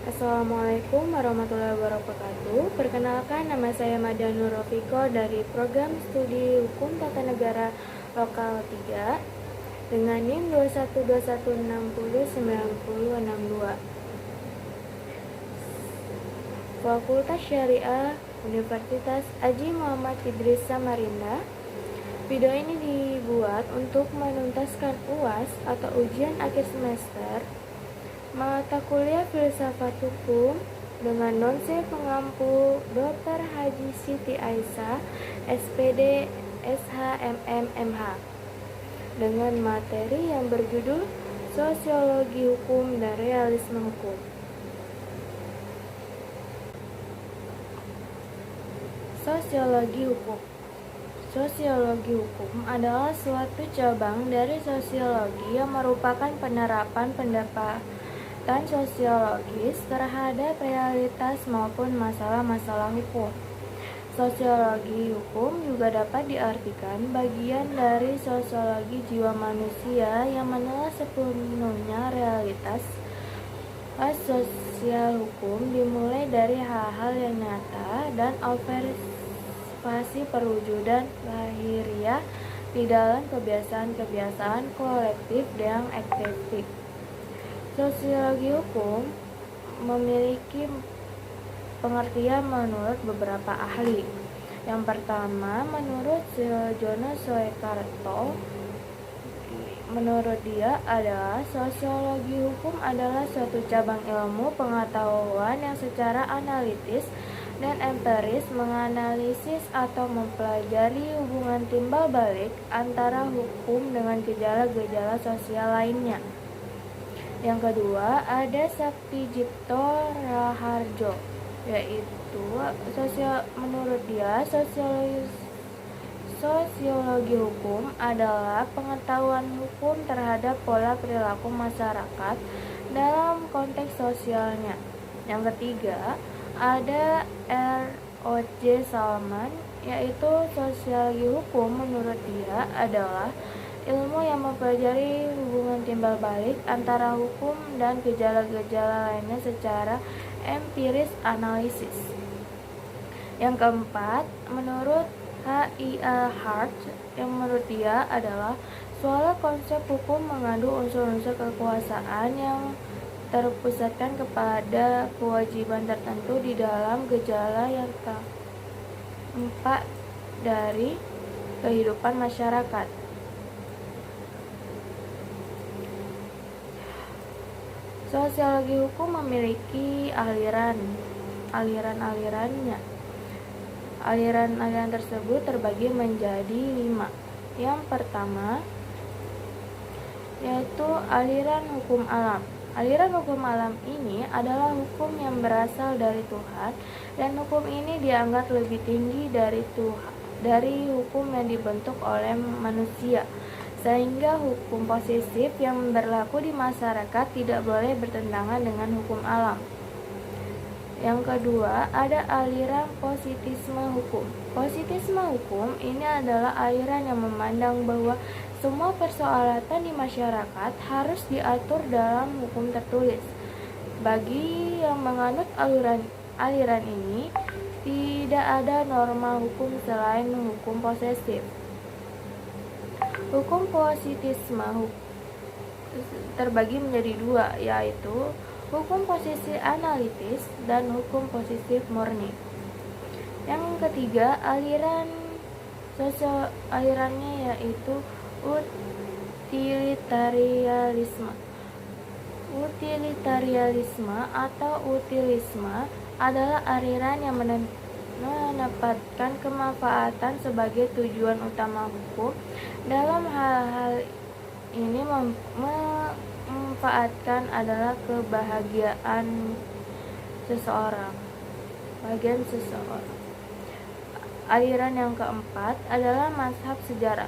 Assalamualaikum warahmatullahi wabarakatuh. Perkenalkan, nama saya Mada Nur Rofiko dari Program Studi Hukum Tata Negara Lokal 3 dengan NIM 2121609062. Fakultas Syariah Universitas Haji Muhammad Idris Samarinda. Video ini dibuat untuk menuntaskan UAS atau ujian akhir semester mata kuliah Filsafat Hukum dengan dosen pengampu Dr. Haji Siti Aisyah, SPD, SHMM, MH, dengan materi yang berjudul Sosiologi Hukum dan Realisme Hukum. Sosiologi Hukum. Sosiologi hukum adalah suatu cabang dari sosiologi yang merupakan penerapan pendekatan sosiologis terhadap realitas maupun masalah-masalah hukum. Sosiologi hukum juga dapat diartikan bagian dari sosiologi jiwa manusia yang menelaah sepenuhnya realitas sosial hukum, dimulai dari hal-hal yang nyata dan perwujudan lahiriah di dalam kebiasaan-kebiasaan kolektif yang ekstensif. Sosiologi hukum memiliki pengertian menurut beberapa ahli. Yang pertama, menurut Jono Soekarto, menurut dia adalah sosiologi hukum adalah suatu cabang ilmu pengetahuan yang secara analitis dan empiris menganalisis atau mempelajari hubungan timbal balik antara hukum dengan gejala-gejala sosial lainnya. Yang kedua, ada Saktijipto Raharjo, yaitu menurut dia sosiologi hukum adalah pengetahuan hukum terhadap pola perilaku masyarakat dalam konteks sosialnya. Yang ketiga, ada R.O.J. Salman, yaitu sosiologi hukum menurut dia adalah ilmu yang mempelajari hubungan timbal balik antara hukum dan gejala-gejala lainnya secara empiris analisis. Yang keempat, menurut H.I.A. Hart, yang menurut dia adalah soal konsep hukum mengandung unsur-unsur kekuasaan yang terpusatkan kepada kewajiban tertentu di dalam gejala yang tampak dari kehidupan masyarakat. Sosiologi hukum memiliki aliran-alirannya. Aliran-aliran tersebut terbagi menjadi 5. Yang pertama, yaitu aliran hukum alam. Aliran hukum alam ini adalah hukum yang berasal dari Tuhan, dan hukum ini dianggap lebih tinggi dari hukum yang dibentuk oleh manusia, sehingga hukum positif yang berlaku di masyarakat tidak boleh bertentangan dengan hukum alam. Yang kedua, ada aliran positisme hukum. Positisme hukum ini adalah aliran yang memandang bahwa semua persoalan di masyarakat harus diatur dalam hukum tertulis. Bagi yang menganut aliran ini, tidak ada norma hukum selain hukum posesif. Hukum positisme terbagi menjadi 2, yaitu hukum posisi analitis dan hukum positif murni. Yang ketiga, alirannya yaitu utilitarianisme. Utilitarianisme atau utilisme adalah aliran yang menempatkan kemanfaatan sebagai tujuan utama hukum. Dalam hal ini memanfaatkan adalah kebahagiaan seseorang. Aliran yang keempat adalah mazhab sejarah.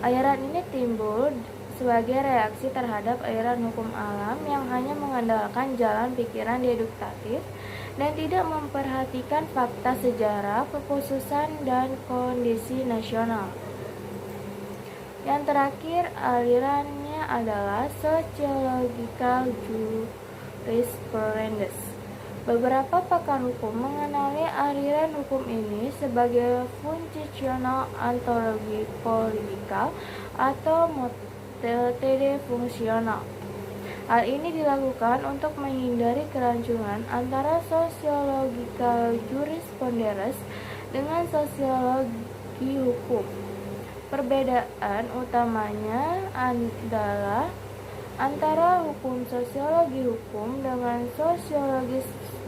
Aliran ini timbul sebagai reaksi terhadap aliran hukum alam yang hanya mengandalkan jalan pikiran deduktif dan tidak memperhatikan fakta sejarah, kekhususan, dan kondisi nasional. Yang terakhir, alirannya adalah sociological jurisprudence. Beberapa pakar hukum mengenali aliran hukum ini sebagai funcional ontologi politikal atau metode fungsional. Hal ini dilakukan untuk menghindari kerancuan antara sosiological jurisprudence dengan sosiologi hukum. Perbedaan utamanya adalah antara hukum sosiologi hukum dengan sosiologi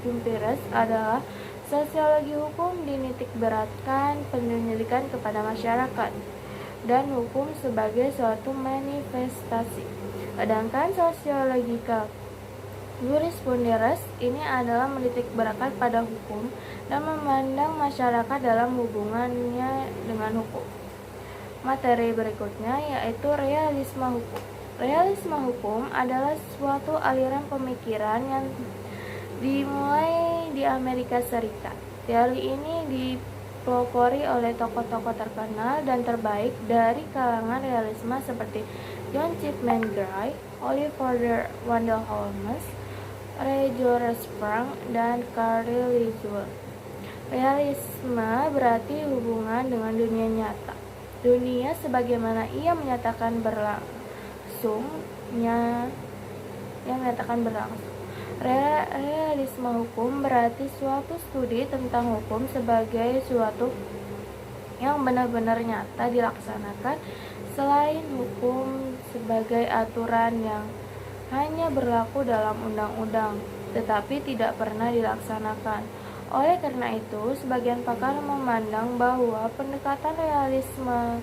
jurisprudence adalah sosiologi hukum dinitik beratkan penyelidikan kepada masyarakat dan hukum sebagai suatu manifestasi. Sedangkan sosiologika jurisprudence ini adalah menitik beratkan pada hukum dan memandang masyarakat dalam hubungannya dengan hukum. Materi berikutnya yaitu realisme hukum. Realisme hukum adalah suatu aliran pemikiran yang dimulai di Amerika Serikat. Teori ini dipelopori oleh tokoh-tokoh terkenal dan terbaik dari kalangan realisme seperti John Chapman Gray, Oliver Wendell Holmes, Ray George Sprung, dan Carl Liesel. Realisme berarti hubungan dengan dunia nyata. Dunia sebagaimana ia menyatakan berlangsung. Realisme hukum berarti suatu studi tentang hukum sebagai suatu yang benar-benar nyata dilaksanakan, selain hukum sebagai aturan yang hanya berlaku dalam undang-undang tetapi tidak pernah dilaksanakan. Oleh karena itu, sebagian pakar memandang bahwa pendekatan realisme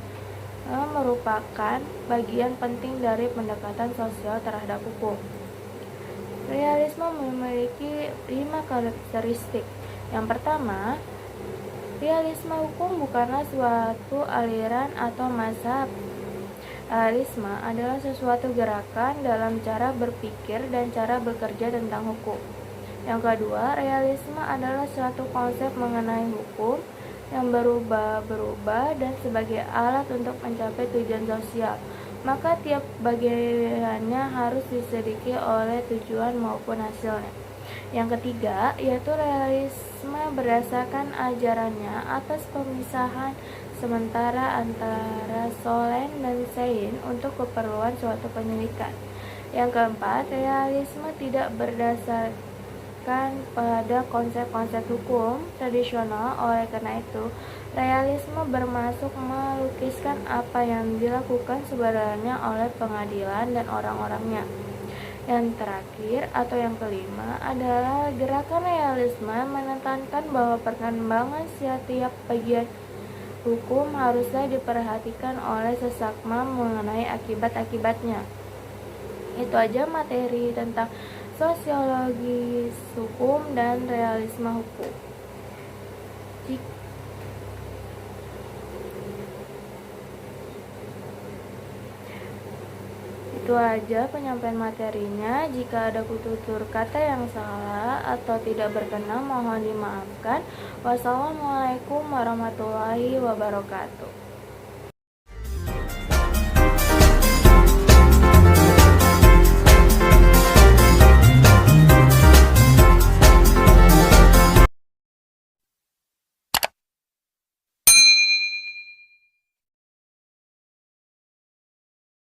merupakan bagian penting dari pendekatan sosial terhadap hukum. Realisme memiliki 5 karakteristik. Yang pertama, realisme hukum bukanlah suatu aliran atau mazhab. Realisme adalah sesuatu gerakan dalam cara berpikir dan cara bekerja tentang hukum. Yang kedua, realisme adalah suatu konsep mengenai hukum yang berubah-berubah dan sebagai alat untuk mencapai tujuan sosial. Maka tiap bagiannya harus diselidiki oleh tujuan maupun hasilnya. Yang ketiga, yaitu realisme berdasarkan ajarannya atas pemisahan sementara antara solen dan sein untuk keperluan suatu penyelidikan. Yang keempat, realisme tidak berdasarkan pada konsep-konsep hukum tradisional. Oleh karena itu, realisme bermaksud melukiskan apa yang dilakukan sebenarnya oleh pengadilan dan orang-orangnya. Yang terakhir atau yang kelima adalah gerakan realisme menekankan bahwa perkembangan setiap bagian hukum haruslah diperhatikan oleh sesama mengenai akibat-akibatnya. Itu aja materi tentang sosiologi hukum dan realisme hukum. Itu aja penyampaian materinya. Jika ada tutur kata yang salah atau tidak berkenan mohon dimaafkan. Wassalamualaikum warahmatullahi wabarakatuh.